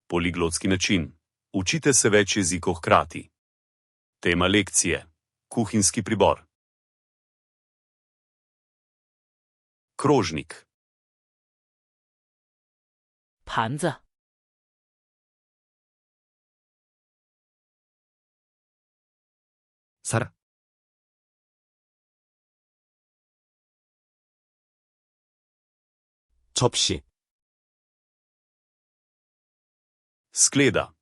Poliglotski način. Učite se več jezikov hkrati. Tema lekcije. Kuhinjski pribor. Krožnik. 盘子、 皿、 접시, Skleda.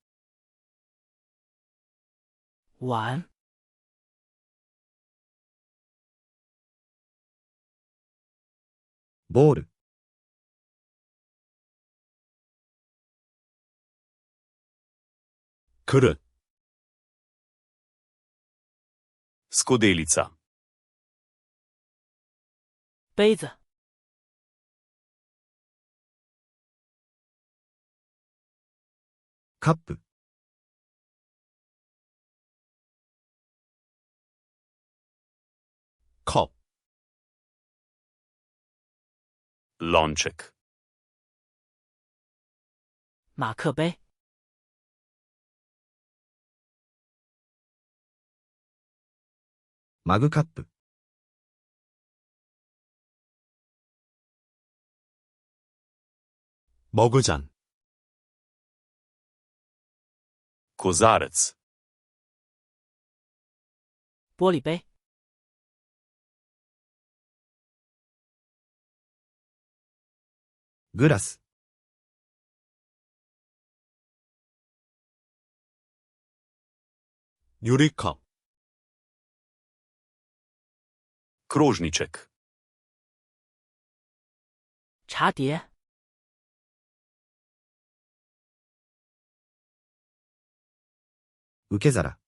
碗、 ボール、 그릇, Skodelica. 杯子、 カップ、 컵, Lonček. 马克杯、 マグカップ、 머그잔, Kozarec. 玻璃杯、 グラス、 유리컵, Krožniček. 茶碟、 受け皿、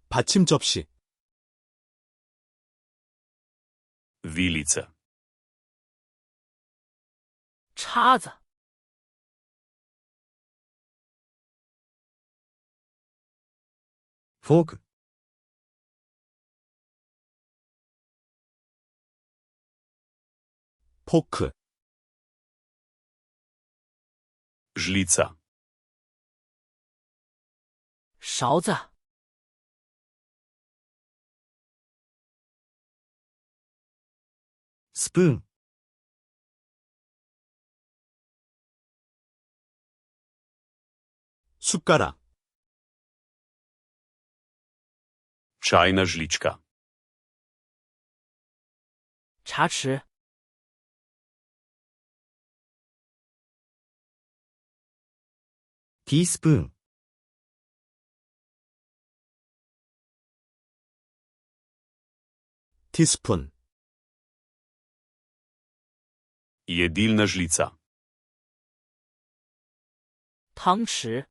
받침 접시, Vilice. 叉子、 フォーク、 포크, Žlica. 勺子、 スプーン、 숟가락, Čajna žlička. 茶匙、 ティースプーン、 티스푼, Jedilna žlica. 汤匙、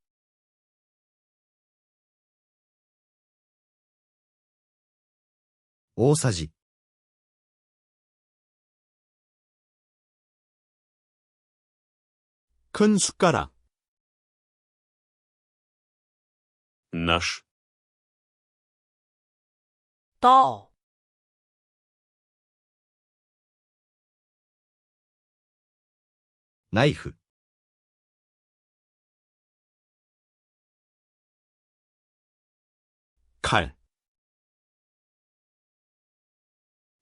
大さじ、 큰 숟가락, Naš. 刀、 ナイフ、 칼,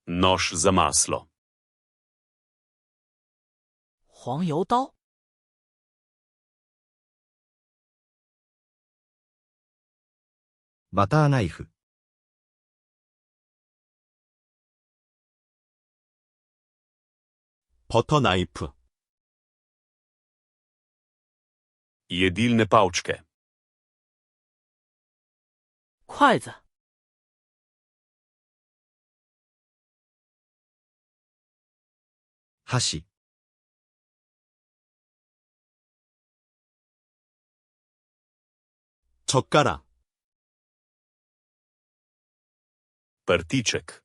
Nož za maslo. 黄油刀、 バターナイフ、 버터 나이프, Jedilne palčke. 筷子、 箸、 젓가락, Prtiček.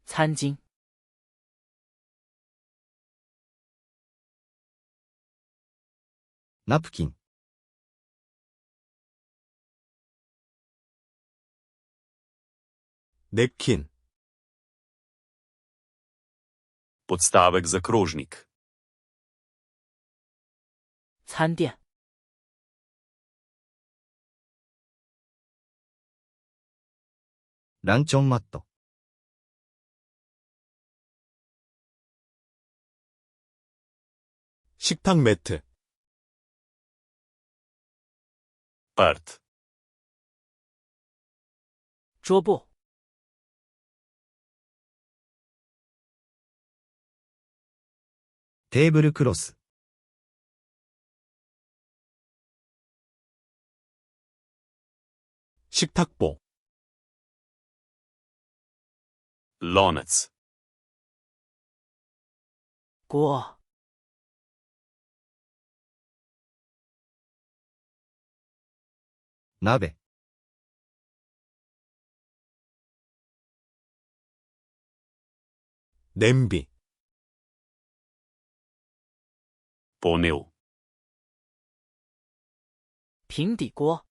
餐巾、 ナプキン、 냅킨, Podstavek za krožnik. 餐店。 ランチョンマット。 식탁 매트. Prt. 桌布。 テーブルクロス。 식탁보. Lonec. 锅。 鍋。 냄비. Ponev. 平底锅。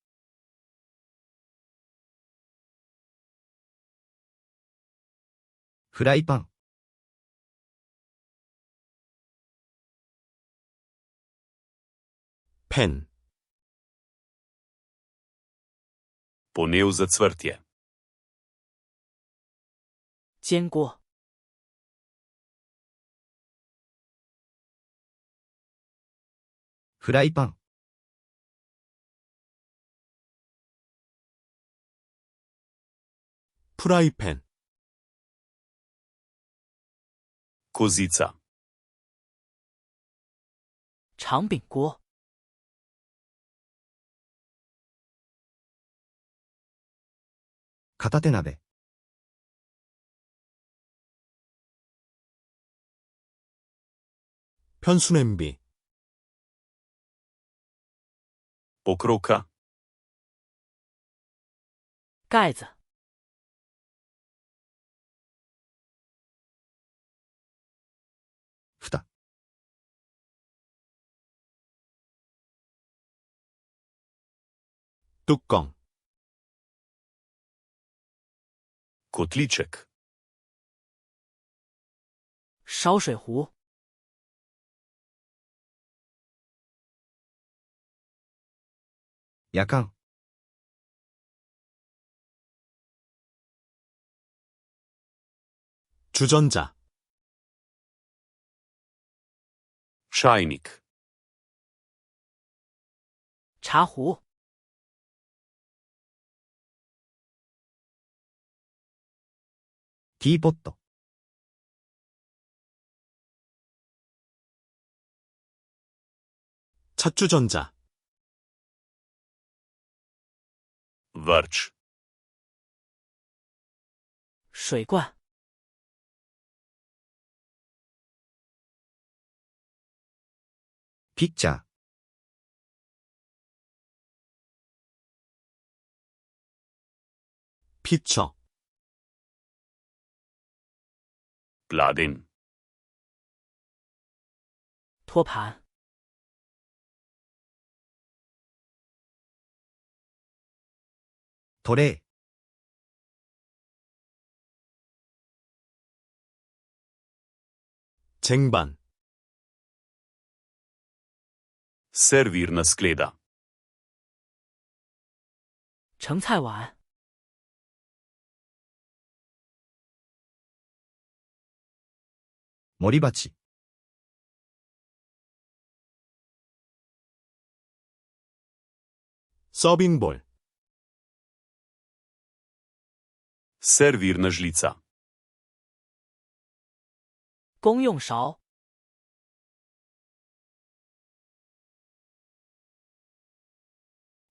フライパン。 펜. Ponev za cvrtje. 煎锅。 フライパン。 프라이팬. Kozica. 长柄锅。 片手鍋。 편수냄비. Pokrovka. 盖子。 蓋。 뚜껑. Kotliček. 烧水壶。 やかん。 주전자. Čajnik. 茶壶。 ティーポット。 찻주전자. Vrč. 水罐。 ピッチャー。 피처. Pladen. 托盘。 トレー。 쟁반. Servirna skleda. 盛菜碗。 盛り鉢。 서빙볼. Servirna žlica. 公用勺。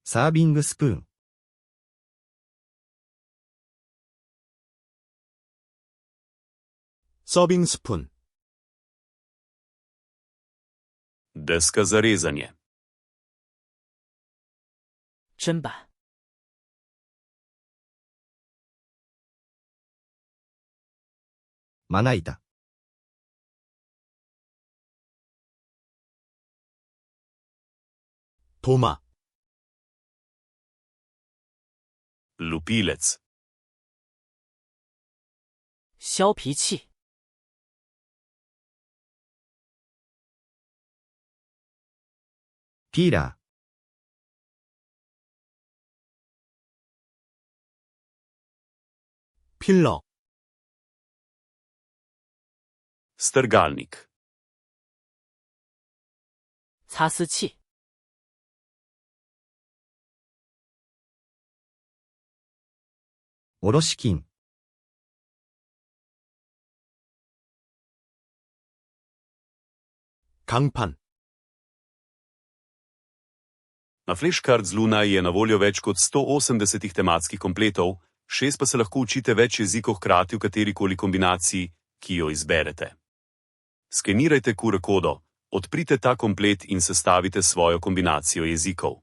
サービングスプーン。 서빙 스푼. Deska za rezanje. 砧板。 まな板。 도마. Lupilec. 削皮器。キラー、 필러, strgalnik, 擦丝器、 おろし金、 강판, Na Flashcard z Luna je na voljo več kot 180 tematskih kompletov, 6 pa se lahko učite več jezikov hkrati v katerikoli kombinaciji, ki jo izberete. Skenirajte QR kodo, odprite ta komplet in sestavite svojo kombinacijo jezikov.